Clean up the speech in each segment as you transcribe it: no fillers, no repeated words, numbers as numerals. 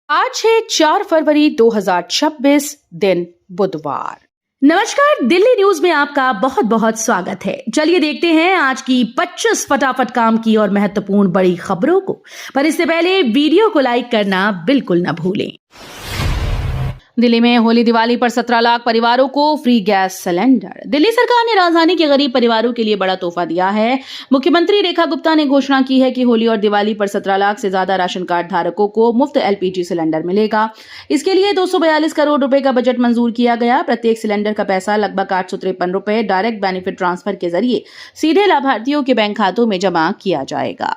आज है 4 फरवरी 2026 दिन बुधवार। नमस्कार, दिल्ली न्यूज में आपका बहुत बहुत स्वागत है। चलिए देखते हैं आज की 25 फटाफट काम की और महत्वपूर्ण बड़ी खबरों को। पर इससे पहले वीडियो को लाइक करना बिल्कुल न भूलें। दिल्ली में होली दिवाली पर 17 लाख परिवारों को फ्री गैस सिलेंडर। दिल्ली सरकार ने राजधानी के गरीब परिवारों के लिए बड़ा तोहफा दिया है। मुख्यमंत्री रेखा गुप्ता ने घोषणा की है कि होली और दिवाली पर 17 लाख से ज्यादा राशन कार्ड धारकों को मुफ्त एलपीजी सिलेंडर मिलेगा। इसके लिए 242 करोड़ रुपए का बजट मंजूर किया गया। प्रत्येक सिलेंडर का पैसा लगभग 853 रुपए डायरेक्ट बेनिफिट ट्रांसफर के जरिए सीधे लाभार्थियों के बैंक खातों में जमा किया जाएगा।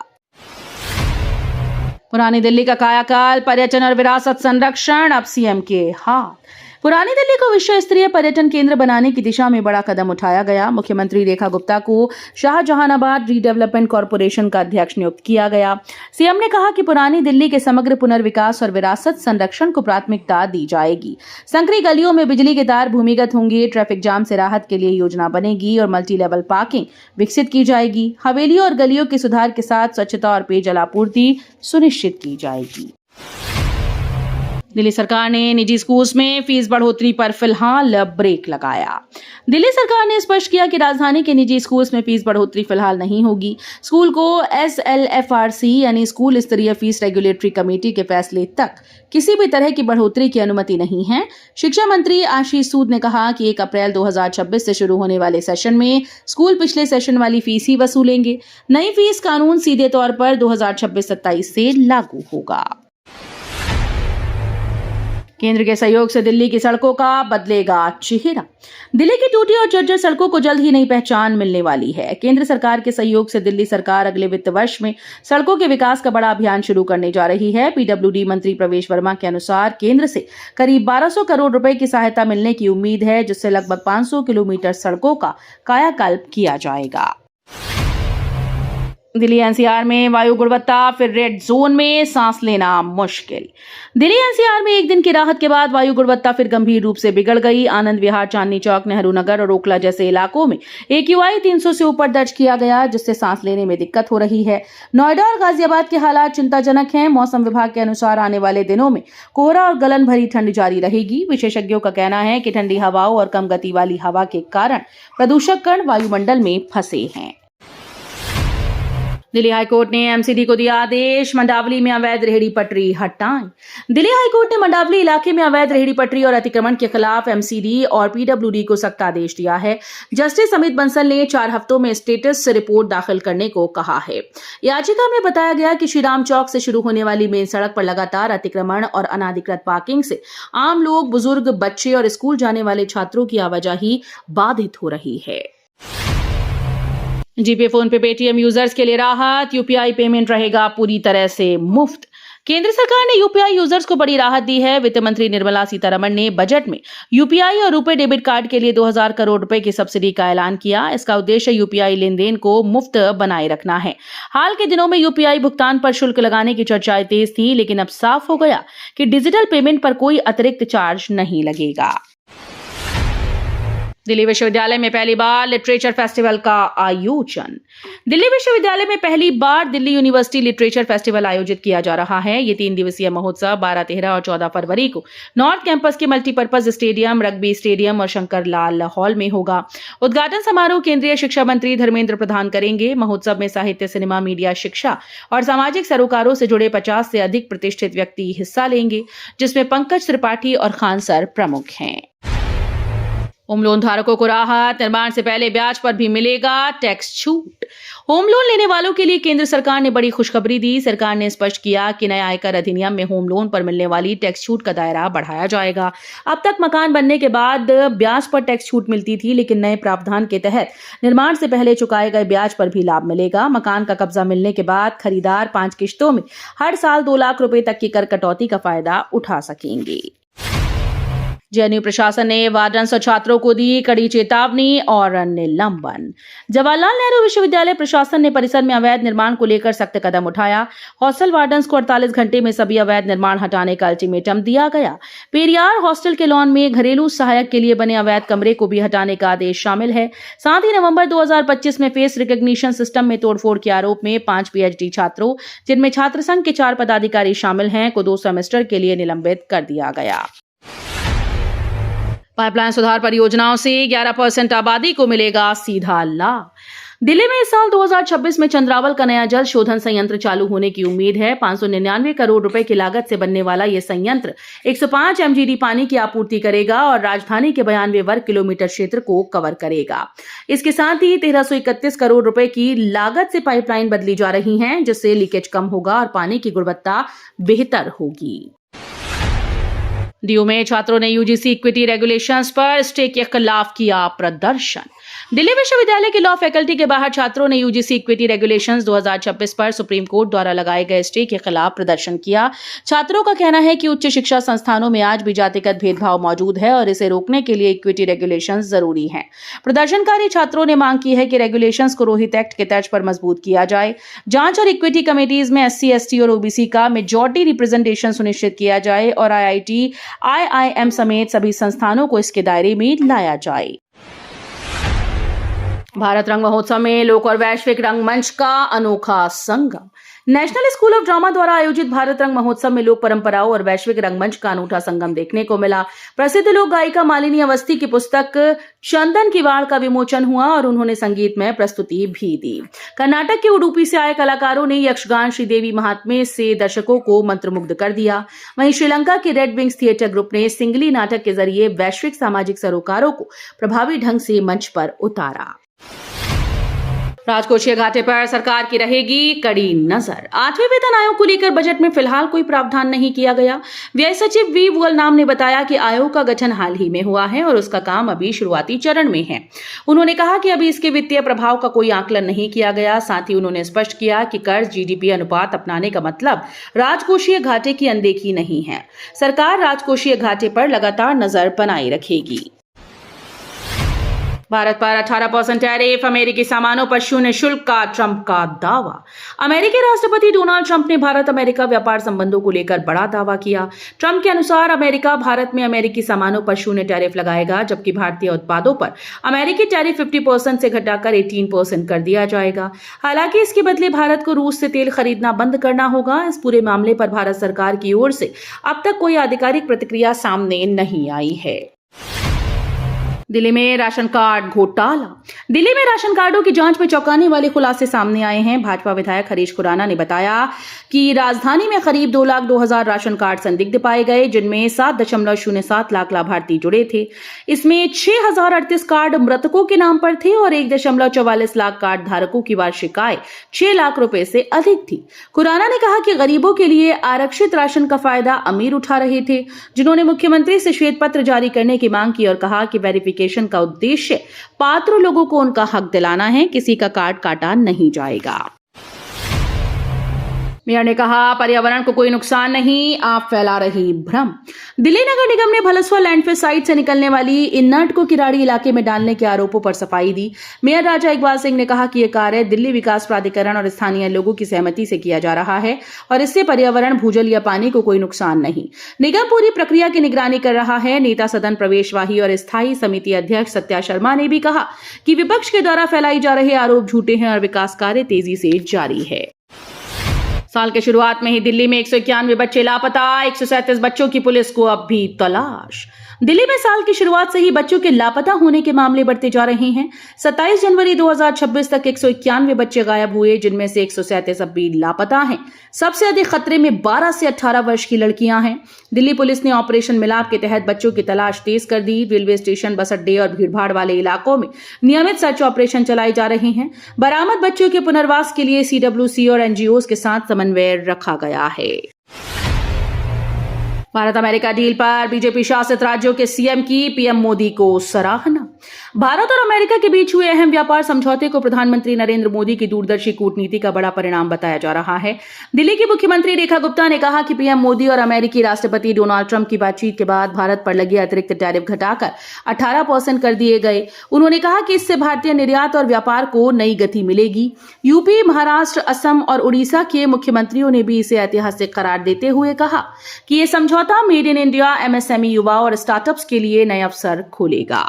पुरानी दिल्ली का कायाकल्प, पर्यटन और विरासत संरक्षण अब सीएम के हाथ। पुरानी दिल्ली को विश्व स्तरीय पर्यटन केंद्र बनाने की दिशा में बड़ा कदम उठाया गया। मुख्यमंत्री रेखा गुप्ता को शाहजहानाबाद रीडेवलपमेंट कॉरपोरेशन का अध्यक्ष नियुक्त किया गया। सीएम ने कहा कि पुरानी दिल्ली के समग्र पुनर्विकास और विरासत संरक्षण को प्राथमिकता दी जाएगी। संकरी गलियों में बिजली के तार भूमिगत होंगे। ट्रैफिक जाम से राहत के लिए योजना बनेगी और मल्टी लेवल पार्किंग विकसित की जाएगी। हवेलियों और गलियों के सुधार के साथ स्वच्छता और पेयजल आपूर्ति सुनिश्चित की जाएगी। दिल्ली सरकार ने निजी स्कूल्स में फीस बढ़ोतरी पर फिलहाल ब्रेक लगाया। दिल्ली सरकार ने स्पष्ट किया कि राजधानी के निजी स्कूल्स में फीस बढ़ोतरी फिलहाल नहीं होगी। स्कूल को SLFRC यानी स्कूल स्तरीय फीस रेगुलेटरी कमेटी के फैसले तक किसी भी तरह की बढ़ोतरी की अनुमति नहीं है। शिक्षा मंत्री आशीष सूद ने कहा कि 1 अप्रैल 2026 से शुरू होने वाले सेशन में स्कूल पिछले सेशन वाली फीस ही वसूलेंगे। नई फीस कानून सीधे तौर पर 2026-27 से लागू होगा। केंद्र के सहयोग से दिल्ली की सड़कों का बदलेगा चेहरा। दिल्ली की टूटी और जर्जर सड़कों को जल्द ही नई पहचान मिलने वाली है। केंद्र सरकार के सहयोग से दिल्ली सरकार अगले वित्त वर्ष में सड़कों के विकास का बड़ा अभियान शुरू करने जा रही है। पीडब्ल्यूडी मंत्री प्रवेश वर्मा के अनुसार केंद्र से करीब 1200 करोड़ रुपए की सहायता मिलने की उम्मीद है, जिससे लगभग 500 किलोमीटर सड़कों का कायाकल्प किया जाएगा। दिल्ली एनसीआर में वायु गुणवत्ता फिर रेड जोन में, सांस लेना मुश्किल। दिल्ली एनसीआर में एक दिन की राहत के बाद वायु गुणवत्ता फिर गंभीर रूप से बिगड़ गई। आनंद विहार, चांदनी चौक, नेहरू नगर और ओखला जैसे इलाकों में AQI 300 से ऊपर दर्ज किया गया, जिससे सांस लेने में दिक्कत हो रही है। नोएडा और गाजियाबाद के हालात चिंताजनक हैं। मौसम विभाग के अनुसार आने वाले दिनों में कोहरा और गलन भरी ठंड जारी रहेगी। विशेषज्ञों का कहना है कि ठंडी हवाओं और कम गति वाली हवा के कारण प्रदूषक कण वायुमंडल में फंसे हैं। दिल्ली हाईकोर्ट ने MCD को दिया आदेश, मंडावली में अवैध रेहड़ी पटरी हटाएं। दिल्ली हाईकोर्ट ने मंडावली इलाके में अवैध रेहड़ी पटरी और अतिक्रमण के खिलाफ MCD और PWD को सख्त आदेश दिया है। जस्टिस अमित बंसल ने 4 हफ्तों में स्टेटस रिपोर्ट दाखिल करने को कहा है। याचिका में बताया गया कि श्रीराम चौक से शुरू होने वाली मेन सड़क पर लगातार अतिक्रमण और अनाधिकृत पार्किंग से आम लोग, बुजुर्ग, बच्चे और स्कूल जाने वाले छात्रों की आवाजाही बाधित हो रही है। जीपे, फोन पे, पेटीएम यूजर्स के लिए राहत। UPI पेमेंट रहेगा पूरी तरह से मुफ्त। केंद्र सरकार ने UPI यूजर्स को बड़ी राहत दी है। वित्त मंत्री निर्मला सीतारमण ने बजट में UPI और रुपे डेबिट कार्ड के लिए 2000 करोड़ रुपए की सब्सिडी का ऐलान किया। इसका उद्देश्य UPI लेन देन को मुफ्त बनाए रखना है। हाल के दिनों में UPI भुगतान पर शुल्क लगाने की चर्चाएं तेज थी, लेकिन अब साफ हो गया कि डिजिटल पेमेंट पर कोई अतिरिक्त चार्ज नहीं लगेगा। दिल्ली विश्वविद्यालय में पहली बार लिटरेचर फेस्टिवल का आयोजन। दिल्ली विश्वविद्यालय में पहली बार दिल्ली यूनिवर्सिटी लिटरेचर फेस्टिवल आयोजित किया जा रहा है। ये 3 दिवसीय महोत्सव 12, 13 और 14 फरवरी को नॉर्थ कैंपस के मल्टीपर्पज स्टेडियम, रग्बी स्टेडियम और शंकर लाल हॉल में होगा। उद्घाटन समारोह केंद्रीय शिक्षा मंत्री धर्मेंद्र प्रधान करेंगे। महोत्सव में साहित्य, सिनेमा, मीडिया, शिक्षा और सामाजिक सरोकारों से जुड़े 50 से अधिक प्रतिष्ठित व्यक्ति हिस्सा लेंगे, जिसमें पंकज त्रिपाठी और खान सर प्रमुख हैं। होम लोन धारकों को राहत, निर्माण से पहले ब्याज पर भी मिलेगा टैक्स छूट। होम लोन लेने वालों के लिए केंद्र सरकार ने बड़ी खुशखबरी दी। सरकार ने स्पष्ट किया कि नए आयकर अधिनियम में होम लोन पर मिलने वाली टैक्स छूट का दायरा बढ़ाया जाएगा। अब तक मकान बनने के बाद ब्याज पर टैक्स छूट मिलती थी, लेकिन नए प्रावधान के तहत निर्माण से पहले चुकाए गए ब्याज पर भी लाभ मिलेगा। मकान का कब्जा मिलने के बाद खरीदार 5 किश्तों में हर साल 2 लाख रुपए तक की कर कटौती का फायदा उठा सकेंगे। जेएनयू प्रशासन ने वार्डन्स और छात्रों को दी कड़ी चेतावनी और निलंबन। जवाहरलाल नेहरू विश्वविद्यालय प्रशासन ने परिसर में अवैध निर्माण को लेकर सख्त कदम उठाया। हॉस्टल वार्डन्स को 48 घंटे में सभी अवैध निर्माण हटाने का अल्टीमेटम दिया गया। पेरियार हॉस्टल के लॉन में घरेलू सहायक के लिए बने अवैध कमरे को भी हटाने का आदेश शामिल है। साथ ही नवंबर 2025 में फेस रिकॉग्निशन सिस्टम में तोड़फोड़ के आरोप में 5 पीएचडी छात्रों, जिनमें छात्र संघ के 4 पदाधिकारी शामिल हैं, को 2 सेमेस्टर के लिए निलंबित कर दिया गया। पाइपलाइन सुधार परियोजनाओं से 11% आबादी को मिलेगा सीधा लाभ। दिल्ली में इस साल 2026 में चंद्रावल का नया जल शोधन संयंत्र चालू होने की उम्मीद है। 599 करोड़ रुपए की लागत से बनने वाला यह संयंत्र 105 MGD पानी की आपूर्ति करेगा और राजधानी के 92 वर्ग किलोमीटर क्षेत्र को कवर करेगा। इसके साथ ही 1331 करोड़ रुपए की लागत से पाइपलाइन बदली जा रही हैं, जिससे लीकेज कम होगा और पानी की गुणवत्ता बेहतर होगी। डीयू में छात्रों ने यूजीसी इक्विटी रेगुलेशंस पर स्टे के खिलाफ किया प्रदर्शन। दिल्ली विश्वविद्यालय की लॉ फैकल्टी के बाहर छात्रों ने यूजीसी इक्विटी रेगुलेशंस 2026 पर सुप्रीम कोर्ट द्वारा लगाए गए स्टे के खिलाफ प्रदर्शन किया। छात्रों का कहना है कि उच्च शिक्षा संस्थानों में आज भी जातिगत भेदभाव मौजूद है और इसे रोकने के लिए इक्विटी रेगुलेशंस जरूरी हैं। प्रदर्शनकारी छात्रों ने मांग की है कि रेगुलेशंस को रोहित एक्ट के तर्ज पर मजबूत किया जाए। जांच और इक्विटी कमेटीज में SC, ST और OBC का मेजॉरिटी रिप्रेजेंटेशन सुनिश्चित किया जाए और IIT, IIM समेत सभी संस्थानों को इसके दायरे में लाया जाए। भारत रंग महोत्सव में लोक और वैश्विक रंगमंच का अनोखा संगम। नेशनल स्कूल ऑफ ड्रामा द्वारा आयोजित भारत रंग महोत्सव में लोक परंपराओं और वैश्विक रंगमंच का अनूठा संगम देखने को मिला। प्रसिद्ध लोक गायिका मालिनी अवस्थी की पुस्तक चंदन की वाड़ का विमोचन हुआ और उन्होंने संगीतमय प्रस्तुति भी दी। कर्नाटक के उडुपी से आए कलाकारों ने यक्षगान श्रीदेवी महात्म्य से दर्शकों को मंत्रमुग्ध कर दिया। वहीं श्रीलंका के रेड विंग्स थिएटर ग्रुप ने सिंगली नाटक के जरिए वैश्विक सामाजिक सरोकारों को प्रभावी ढंग से मंच पर उतारा। राजकोषीय घाटे पर सरकार की रहेगी कड़ी नजर। 8वें वेतन आयोग को लेकर बजट में फिलहाल कोई प्रावधान नहीं किया गया। व्यय सचिव वी वुगलनाम ने बताया कि आयोग का गठन हाल ही में हुआ है और उसका काम अभी शुरुआती चरण में है। उन्होंने कहा कि अभी इसके वित्तीय प्रभाव का कोई आकलन नहीं किया गया। साथ ही उन्होंने स्पष्ट किया कि कर्ज GDP अनुपात अपनाने का मतलब राजकोषीय घाटे की अनदेखी नहीं है। सरकार राजकोषीय घाटे पर लगातार नजर बनाए रखेगी। भारत पर 18% टैरिफ, अमेरिकी सामानों पर शून्य शुल्क का ट्रंप का दावा। अमेरिकी राष्ट्रपति डोनाल्ड ट्रंप ने भारत अमेरिका व्यापार संबंधों को लेकर बड़ा दावा किया। ट्रंप के अनुसार अमेरिका भारत में अमेरिकी सामानों पर शून्य टैरिफ लगाएगा, जबकि भारतीय उत्पादों पर अमेरिकी टैरिफ 50% से घटाकर 18% कर दिया जाएगा। हालांकि इसके बदले भारत को रूस से तेल खरीदना बंद करना होगा। इस पूरे मामले पर भारत सरकार की ओर से अब तक कोई आधिकारिक प्रतिक्रिया सामने नहीं आई है। दिल्ली में राशन कार्ड घोटाला। दिल्ली में राशन कार्डों की जांच में चौंकाने वाले खुलासे सामने आए हैं। भाजपा विधायक हरीश खुराना ने बताया कि राजधानी में करीब 2,02,000 राशन कार्ड संदिग्ध पाए गए, जिनमें 7.07 लाख लाभार्थी जुड़े थे। इसमें 6,038 कार्ड मृतकों के नाम पर थे और 1.44 लाख कार्ड धारकों की वार्षिक आय 6 लाख रुपए से अधिक थी। खुराना ने कहा कि गरीबों के लिए आरक्षित राशन का फायदा अमीर उठा रहे थे, जिन्होंने मुख्यमंत्री से श्वेत पत्र जारी करने की मांग की और कहा कि वेरिफिकेशन का उद्देश्य पात्र लोगों को उनका हक दिलाना है, किसी का कार्ड काटा नहीं जाएगा। मेयर ने कहा, पर्यावरण को कोई नुकसान नहीं, आप फैला रही भ्रम। दिल्ली नगर निगम ने भलसवा लैंडफिल साइट से निकलने वाली इनर्ट को किराड़ी इलाके में डालने के आरोपों पर सफाई दी। मेयर राजा इकबाल सिंह ने कहा कि यह कार्य दिल्ली विकास प्राधिकरण और स्थानीय लोगों की सहमति से किया जा रहा है और इससे पर्यावरण, भूजल या पानी को कोई नुकसान नहीं। निगम पूरी प्रक्रिया की निगरानी कर रहा है। नेता सदन प्रवेश वाही और स्थायी समिति अध्यक्ष सत्या शर्मा ने भी कहा कि विपक्ष के द्वारा फैलाई जा रहे आरोप झूठे हैं और विकास कार्य तेजी से जारी है। साल के शुरुआत में ही दिल्ली में 191 बच्चे लापता, 137 बच्चों की पुलिस को अब भी तलाश। दिल्ली में साल की शुरुआत से ही बच्चों के लापता होने के मामले बढ़ते जा रहे हैं। 27 जनवरी 2026 तक 191 बच्चे गायब हुए, जिनमें से 137 अब भी लापता हैं। सबसे अधिक खतरे में 12 से 18 वर्ष की लड़कियां हैं। दिल्ली पुलिस ने ऑपरेशन मिलाप के तहत बच्चों की तलाश तेज कर दी। रेलवे स्टेशन, बस अड्डे और भीड़भाड़ वाले इलाकों में नियमित सर्च ऑपरेशन चलाए जा रहे हैं। बरामद बच्चों के पुनर्वास के लिए CWC और NGOs के साथ समन्वय रखा गया है। भारत अमेरिका डील पर बीजेपी शासित राज्यों के सीएम की पीएम मोदी को सराहना। भारत और अमेरिका के बीच हुए अहम व्यापार समझौते को प्रधानमंत्री नरेंद्र मोदी की दूरदर्शी कूटनीति का बड़ा परिणाम बताया जा रहा है। दिल्ली की मुख्यमंत्री रेखा गुप्ता ने कहा कि पीएम मोदी और अमेरिकी राष्ट्रपति डोनाल्ड ट्रंप की बातचीत के बाद भारत पर लगे अतिरिक्त टैरिफ घटाकर 18% कर दिए गए। उन्होंने कहा कि इससे भारतीय निर्यात और व्यापार को नई गति मिलेगी। यूपी, महाराष्ट्र, असम और उड़ीसा के मुख्यमंत्रियों ने भी इसे ऐतिहासिक करार देते हुए कहा कि ये समझौता मेड इन इंडिया, एमएसएमई, युवा और स्टार्टअप्स के लिए नए अवसर खोलेगा।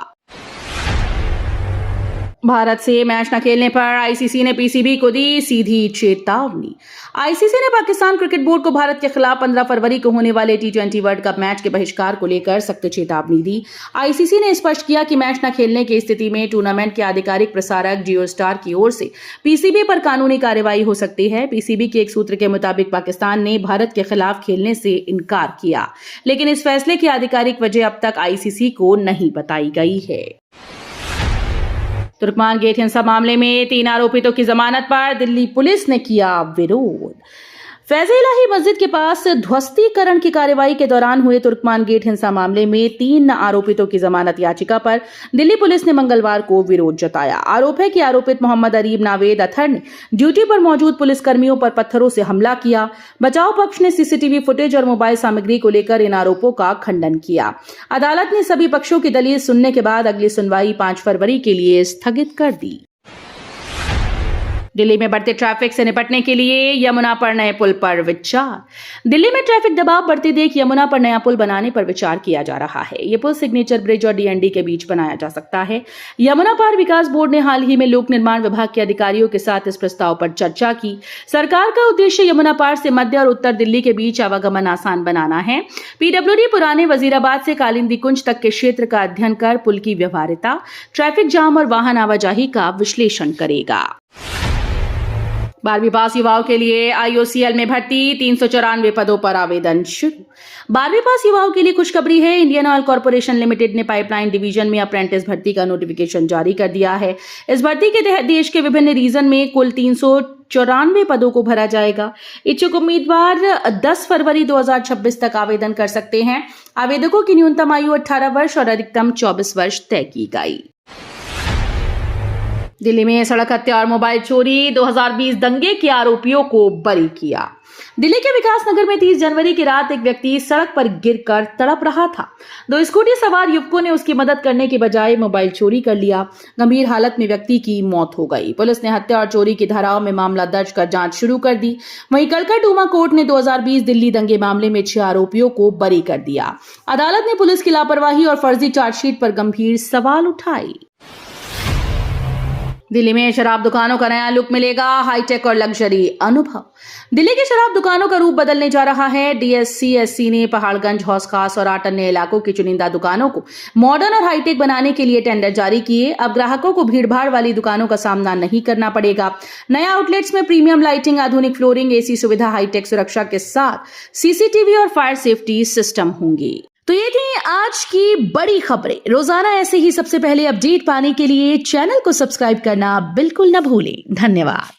भारत से मैच न खेलने पर आईसीसी ने पीसीबी को दी सीधी चेतावनी। आईसीसी ने पाकिस्तान क्रिकेट बोर्ड को भारत के खिलाफ 15 फरवरी को होने वाले टी20 वर्ल्ड कप मैच के बहिष्कार को लेकर सख्त चेतावनी दी। आईसीसी ने स्पष्ट किया कि मैच न खेलने की स्थिति में टूर्नामेंट के आधिकारिक प्रसारक जियो स्टार की ओर से पीसीबी पर कानूनी कार्रवाई हो सकती है। पीसीबी के एक सूत्र के मुताबिक पाकिस्तान ने भारत के खिलाफ खेलने से इनकार किया, लेकिन इस फैसले की आधिकारिक वजह अब तक आईसीसी को नहीं बताई गई है। तुर्कमान गेट हिंसा मामले में 3 आरोपितों की जमानत पर दिल्ली पुलिस ने किया विरोध। फैज़ इलाही मस्जिद के पास ध्वस्तीकरण की कार्रवाई के दौरान हुए तुर्कमान गेट हिंसा मामले में 3 आरोपितों की जमानत याचिका पर दिल्ली पुलिस ने मंगलवार को विरोध जताया। आरोप है कि आरोपित मोहम्मद अरीब नावेद अथर ने ड्यूटी पर मौजूद पुलिसकर्मियों पर पत्थरों से हमला किया। बचाव पक्ष ने सीसीटीवी फुटेज और मोबाइल सामग्री को लेकर इन आरोपों का खंडन किया। अदालत ने सभी पक्षों की दलील सुनने के बाद अगली सुनवाई 5 फरवरी के लिए स्थगित कर दी। दिल्ली में बढ़ते ट्रैफिक से निपटने के लिए यमुना पर नए पुल पर विचार। दिल्ली में ट्रैफिक दबाव बढ़ते देख यमुना पर नया पुल बनाने पर विचार किया जा रहा है। ये पुल सिग्नेचर ब्रिज और डीएनडी के बीच बनाया जा सकता है। यमुना पार विकास बोर्ड ने हाल ही में लोक निर्माण विभाग के अधिकारियों के साथ इस प्रस्ताव पर चर्चा की। सरकार का उद्देश्य यमुना पार से मध्य और उत्तर दिल्ली के बीच आवागमन आसान बनाना है। पीडब्ल्यूडी पुराने वजीराबाद से कालिंदी कुंज तक के क्षेत्र का अध्ययन कर पुल की व्यवहार्यता, ट्रैफिक जाम और वाहन आवाजाही का विश्लेषण करेगा। 12वीं पास युवाओं के लिए आईओसीएल में भर्ती, 394 पदों पर आवेदन शुरू। 12वीं पास युवाओं के लिए खुशखबरी है। इंडियन ऑयल कॉर्पोरेशन लिमिटेड ने पाइपलाइन डिवीजन में अप्रेंटिस भर्ती का नोटिफिकेशन जारी कर दिया है। इस भर्ती के तहत देश के विभिन्न रीजन में कुल 394 पदों को भरा जाएगा। इच्छुक उम्मीदवार 10 फरवरी 2026 तक आवेदन कर सकते हैं। आवेदकों की न्यूनतम आयु 18 वर्ष और अधिकतम 24 वर्ष तय की गई। दिल्ली में सड़क हत्या और मोबाइल चोरी, 2020 दंगे के आरोपियों को बरी किया। दिल्ली के विकास नगर में 30 जनवरी की रात एक व्यक्ति सड़क पर गिरकर तड़प रहा था। 2 स्कूटी सवार युवकों ने उसकी मदद करने के बजाय मोबाइल चोरी कर लिया। गंभीर हालत में व्यक्ति की मौत हो गई। पुलिस ने हत्या और चोरी की धाराओं में मामला दर्ज कर जांच शुरू कर दी। वहीं कलकत्ता कोर्ट ने 2020 दिल्ली दंगे मामले में 6 आरोपियों को बरी कर दिया। अदालत ने पुलिस की लापरवाही और फर्जी चार्जशीट पर गंभीर सवाल उठाए। दिल्ली में शराब दुकानों का नया लुक मिलेगा, हाईटेक और लग्जरी अनुभव। दिल्ली की शराब दुकानों का रूप बदलने जा रहा है। डीएससीएससी ने पहाड़गंज, हौस खास और 8 अन्य इलाकों की चुनिंदा दुकानों को मॉडर्न और हाईटेक बनाने के लिए टेंडर जारी किए। अब ग्राहकों को भीड़भाड़ वाली दुकानों का सामना नहीं करना पड़ेगा। नया आउटलेट्स में प्रीमियम लाइटिंग, आधुनिक फ्लोरिंग, एसी सुविधा, हाईटेक सुरक्षा के साथ सीसीटीवी और फायर सेफ्टी सिस्टम होंगे। तो ये थी आज की बड़ी खबरें। रोजाना ऐसे ही सबसे पहले अपडेट पाने के लिए चैनल को सब्सक्राइब करना बिल्कुल न भूलें। धन्यवाद।